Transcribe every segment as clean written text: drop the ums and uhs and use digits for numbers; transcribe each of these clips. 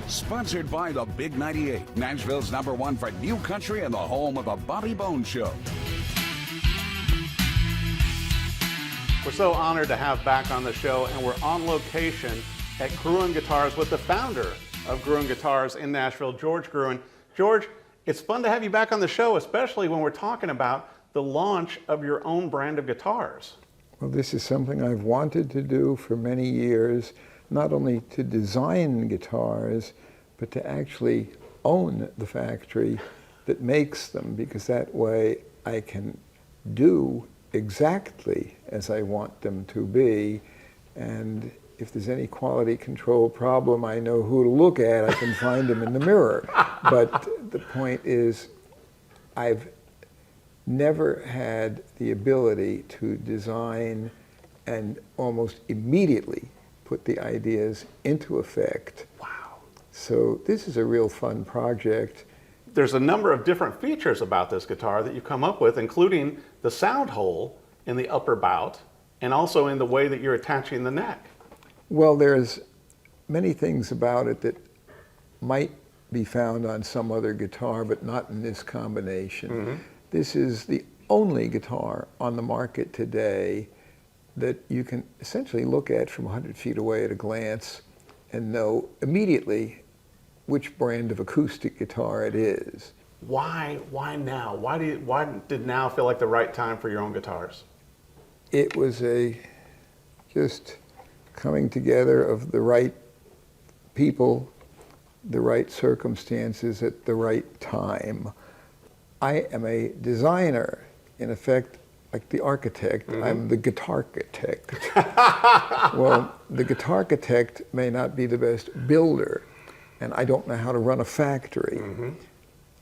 Sponsored by the Big 98, Nashville's #1 for new country and the home of the Bobby Bones Show. We're so honored to have back on the show, and we're on location at Gruhn Guitars with the founder of Gruhn Guitars in Nashville, George Gruhn. George, it's fun to have you back on the show, especially when we're talking about the launch of your own brand of guitars. Well, this is something I've wanted to do for many years, not only to design guitars, but to actually own the factory that makes them, because that way I can do exactly as I want them to be, and if there's any quality control problem, I know who to look at. I can find them in the mirror. But the point is, I've never had the ability to design and almost immediately put the ideas into effect. Wow. So this is a real fun project. There's a number of different features about this guitar that you come up with, including the sound hole in the upper bout and also in the way that you're attaching the neck. Well, there's many things about it that might be found on some other guitar, but not in this combination. Mm-hmm. This is the only guitar on the market today that you can essentially look at from 100 feet away at a glance and know immediately which brand of acoustic guitar it is. Why now? Why did now feel like the right time for your own guitars? It was just coming together of the right people, the right circumstances at the right time. I am a designer, in effect, like the architect. Mm-hmm. I'm the guitar-architect. Well, the guitar-architect may not be the best builder, and I don't know how to run a factory. Mm-hmm.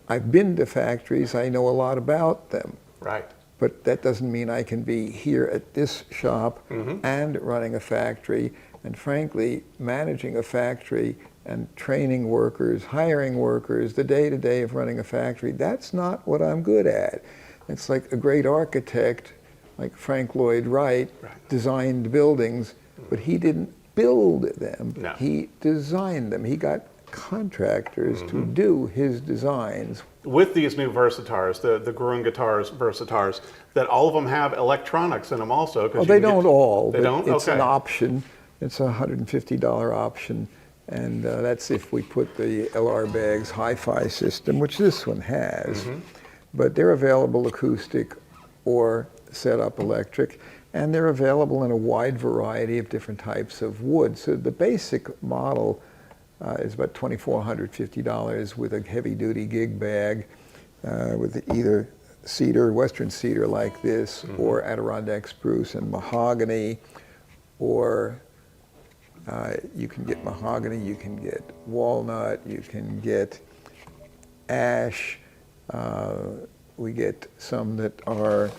I've been to factories, I know a lot about them. Right. But that doesn't mean I can be here at this shop mm-hmm. and running a factory, and frankly, managing a factory and training workers, hiring workers, the day-to-day of running a factory, that's not what I'm good at. It's like a great architect, like Frank Lloyd Wright, right. designed buildings, but he didn't build them. No. He designed them. He got contractors mm-hmm. to do his designs. With these new Versitars, the Gruhn Guitars Versitars, that all of them have electronics in them also. Well, they don't all, they but don't? It's okay. an option. It's a $150 option, and that's if we put the LR Baggs hi-fi system, which this one has. Mm-hmm. But they're available acoustic or set-up electric, and they're available in a wide variety of different types of wood. So the basic model is about $2,450 with a heavy-duty gig bag with either cedar, western cedar like this, mm-hmm. or Adirondack spruce and mahogany, or you can get mahogany, you can get walnut, you can get ash. We get some that are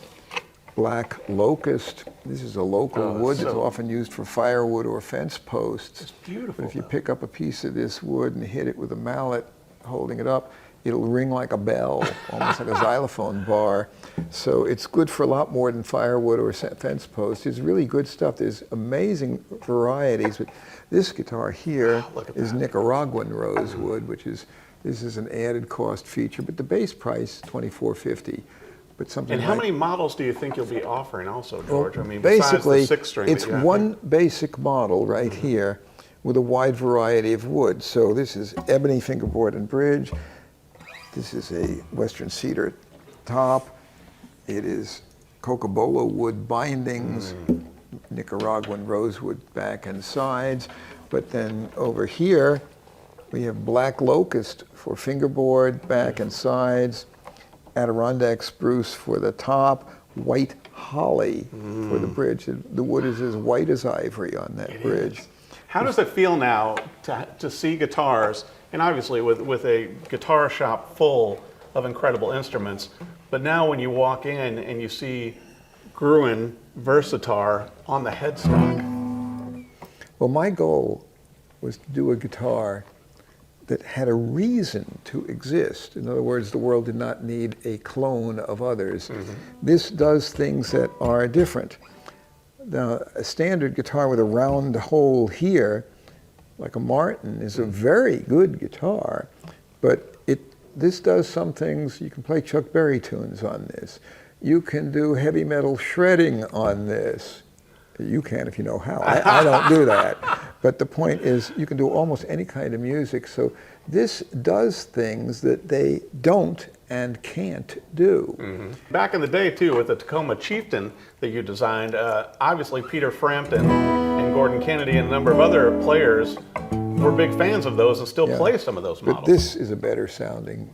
black locust. This is a local wood that's often used for firewood or fence posts. It's beautiful. But if you pick up a piece of this wood and hit it with a mallet, holding it up, it'll ring like a bell, almost like a xylophone bar. So it's good for a lot more than firewood or fence posts. It's really good stuff. There's amazing varieties. But this guitar here is Nicaraguan rosewood, which is, this is an added cost feature, but the base price, $2,450. But something. And how many models do you think you'll be offering also, George? Well, I mean, basically, besides the 6-string it's one basic model right mm-hmm. here with a wide variety of wood. So this is ebony fingerboard and bridge. This is a western cedar top. It is cocobolo wood bindings, Nicaraguan rosewood back and sides. But then over here, we have black locust for fingerboard, back and sides, Adirondack spruce for the top, white holly for the bridge. The wood is as white as ivory on that bridge. Is. How does it feel now to see guitars, and obviously with a guitar shop full of incredible instruments, but now when you walk in and you see Gruhn Versitar on the headstock? Well, my goal was to do a guitar that had a reason to exist. In other words, the world did not need a clone of others. Mm-hmm. This does things that are different. Now, a standard guitar with a round hole here like a Martin is a very good guitar, but this does some things. You can play Chuck Berry tunes on this. You can do heavy metal shredding on this. You can if you know how. I don't do that. But the point is, you can do almost any kind of music. So this does things that they don't and can't do. Mm-hmm. Back in the day, too, with the Tacoma Chieftain that you designed, obviously Peter Frampton and Gordon Kennedy and a number of other players were big fans of those and still play some of those models. But this is a better sounding,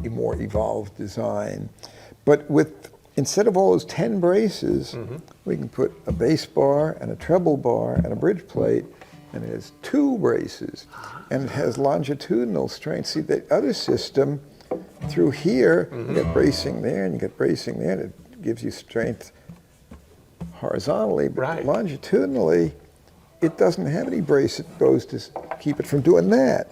more evolved design. But instead of all those 10 braces, we can put a bass bar and a treble bar and a bridge plate, and it has 2 braces, and it has longitudinal strength. See, the other system, through here, you get bracing there, and you get bracing there, and it gives you strength horizontally, but longitudinally, it doesn't have any brace that goes to keep it from doing that.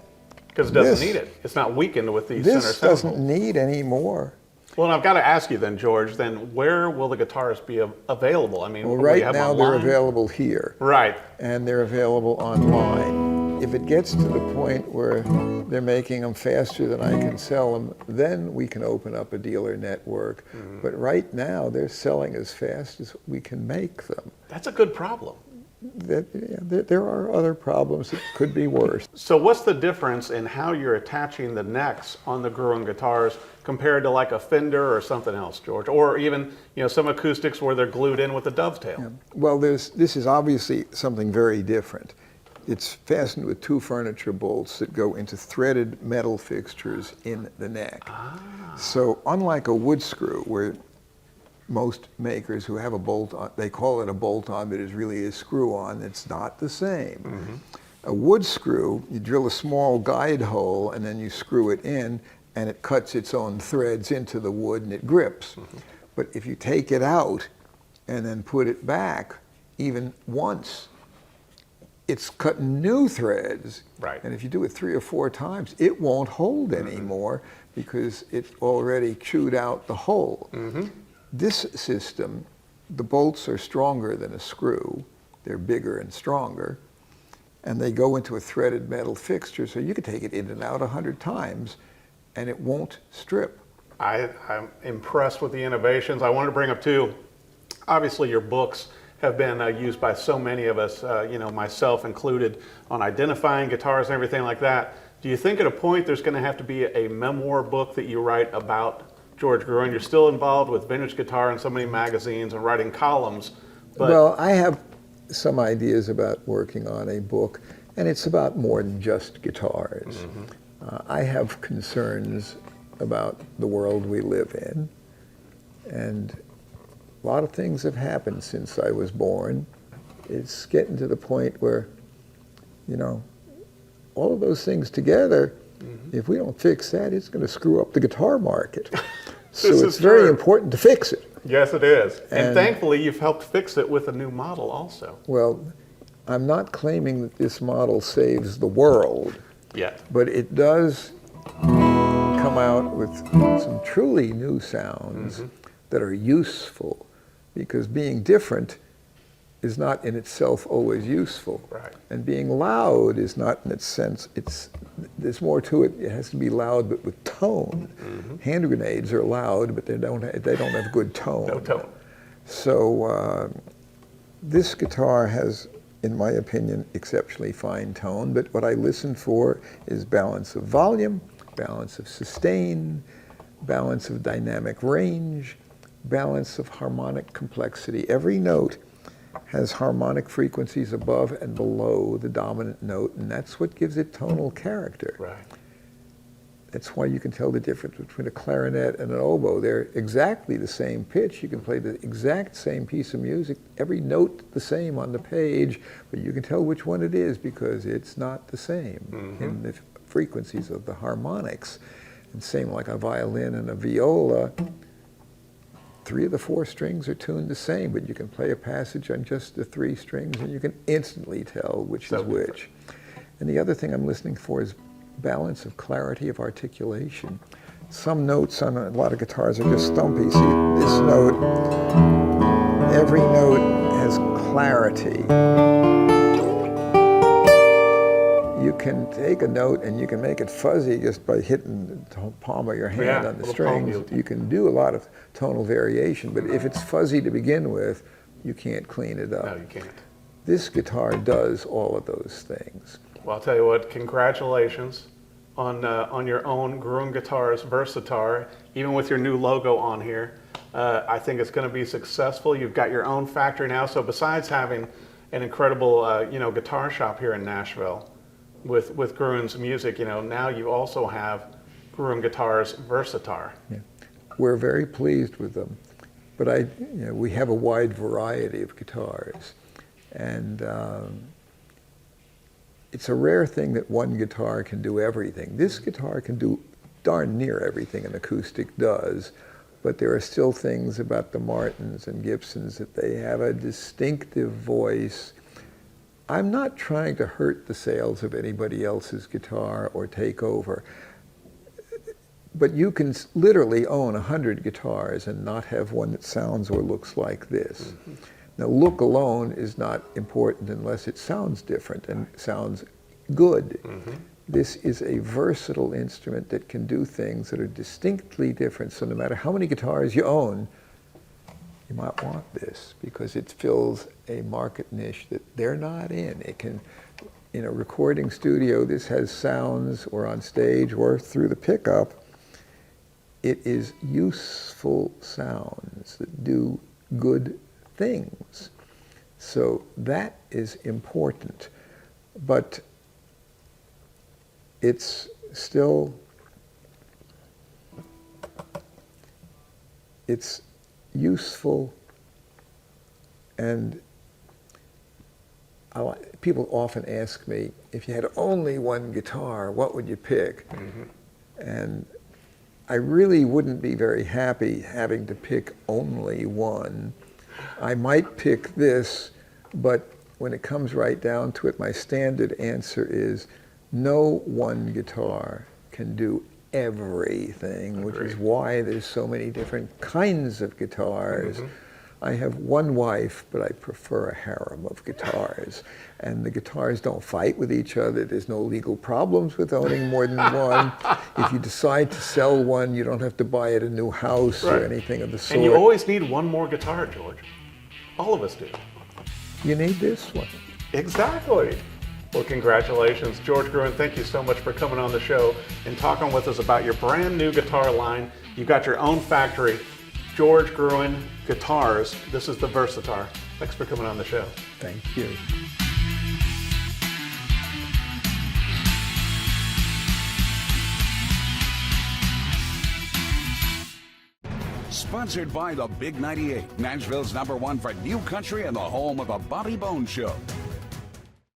Because it doesn't need it. It's not weakened with these center This sound doesn't holes. need any more. Well, and I've got to ask you then, George, then where will the guitars be available? I mean, Well, will you right have now them they're online? available here. Right. And they're available online. If it gets to the point where they're making them faster than I can sell them, then we can open up a dealer network. But right now, they're selling as fast as we can make them. That's a good problem. There are other problems that could be worse. So what's the difference in how you're attaching the necks on the Gruhn guitars compared to like a Fender or something else, George? Or even, some acoustics where they're glued in with a dovetail? Yeah. Well, this is obviously something very different. It's fastened with 2 furniture bolts that go into threaded metal fixtures in the neck. So unlike a wood screw, where most makers who have a bolt on, they call it a bolt on, but it's really a screw on. It's not the same. A wood screw, you drill a small guide hole and then you screw it in, and it cuts its own threads into the wood and it grips. But if you take it out and then put it back, even once, it's cutting new threads. Right. And if you do it 3 or 4 times, it won't hold anymore because it already chewed out the hole. This system, the bolts are stronger than a screw. They're bigger and stronger. And they go into a threaded metal fixture, so you can take it in and out 100 times, and it won't strip. I'm impressed with the innovations. I wanted to bring up too, obviously your books have been used by so many of us, myself included, on identifying guitars and everything like that. Do you think at a point there's going to have to be a memoir book that you write about George Gruhn? You're still involved with Vintage Guitar and so many magazines and writing columns. But well, I have some ideas about working on a book, and it's about more than just guitars. I have concerns about the world we live in, and a lot of things have happened since I was born. It's getting to the point where, all of those things together, if we don't fix that, it's going to screw up the guitar market. So it's very important to fix it. Yes, it is. And thankfully, you've helped fix it with a new model also. Well, I'm not claiming that this model saves the world. Yet. But it does come out with some truly new sounds that are useful, because being different is not in itself always useful. Right. And being loud is not in its sense, there's more to it. It has to be loud but with tone. Hand grenades are loud, but they don't have good tone. No tone. So this guitar has, in my opinion, exceptionally fine tone, but what I listen for is balance of volume, balance of sustain, balance of dynamic range, balance of harmonic complexity. Every note has harmonic frequencies above and below the dominant note, and that's what gives it tonal character. Right. That's why you can tell the difference between a clarinet and an oboe. They're exactly the same pitch. You can play the exact same piece of music, every note the same on the page, but you can tell which one it is because it's not the same in the frequencies of the harmonics. And same like a violin and a viola, 3 of the 4 strings are tuned the same, but you can play a passage on just the 3 strings and you can instantly tell which is which. And the other thing I'm listening for is balance of clarity of articulation. Some notes on a lot of guitars are just stumpy. See, this note, every note has clarity. you can take a note and you can make it fuzzy just by hitting the palm of your hand on the strings. You can do a lot of tonal variation, but if it's fuzzy to begin with, you can't clean it up. No, you can't. This guitar does all of those things. Well, I'll tell you what, congratulations on your own Gruhn Guitars Versitar, even with your new logo on here. I think it's going to be successful. You've got your own factory now, so besides having an incredible guitar shop here in Nashville with Gruhn's music, now you also have Gruhn Guitars Versitar. Yeah. We're very pleased with them, but we have a wide variety of guitars, and it's a rare thing that one guitar can do everything. This guitar can do darn near everything an acoustic does, but there are still things about the Martins and Gibsons that they have a distinctive voice. I'm not trying to hurt the sales of anybody else's guitar or take over, but you can literally own 100 guitars and not have one that sounds or looks like this. Mm-hmm. Now, look alone is not important unless it sounds different and sounds good. Mm-hmm. This is a versatile instrument that can do things that are distinctly different. So no matter how many guitars you own, you might want this because it fills a market niche that they're not in. It can, in a recording studio, this has sounds, or on stage, or through the pickup. It is useful sounds that do good things. So that is important, but it's still, it's useful, and people often ask me, if you had only one guitar, what would you pick? Mm-hmm. And I really wouldn't be very happy having to pick only one. I might pick this, but when it comes right down to it, my standard answer is no one guitar can do everything, which is why there's so many different kinds of guitars. Mm-hmm. I have one wife, but I prefer a harem of guitars. And the guitars don't fight with each other. There's no legal problems with owning more than one. If you decide to sell one, you don't have to buy it a new house or anything of the sort. And you always need one more guitar, George. All of us do. You need this one. Exactly. Well, congratulations. George Gruhn, thank you so much for coming on the show and talking with us about your brand new guitar line. You've got your own factory, George Gruhn Guitars. This is the Versitar. Thanks for coming on the show. Thank you. Sponsored by the Big 98, Nashville's #1 for new country and the home of the Bobby Bones Show.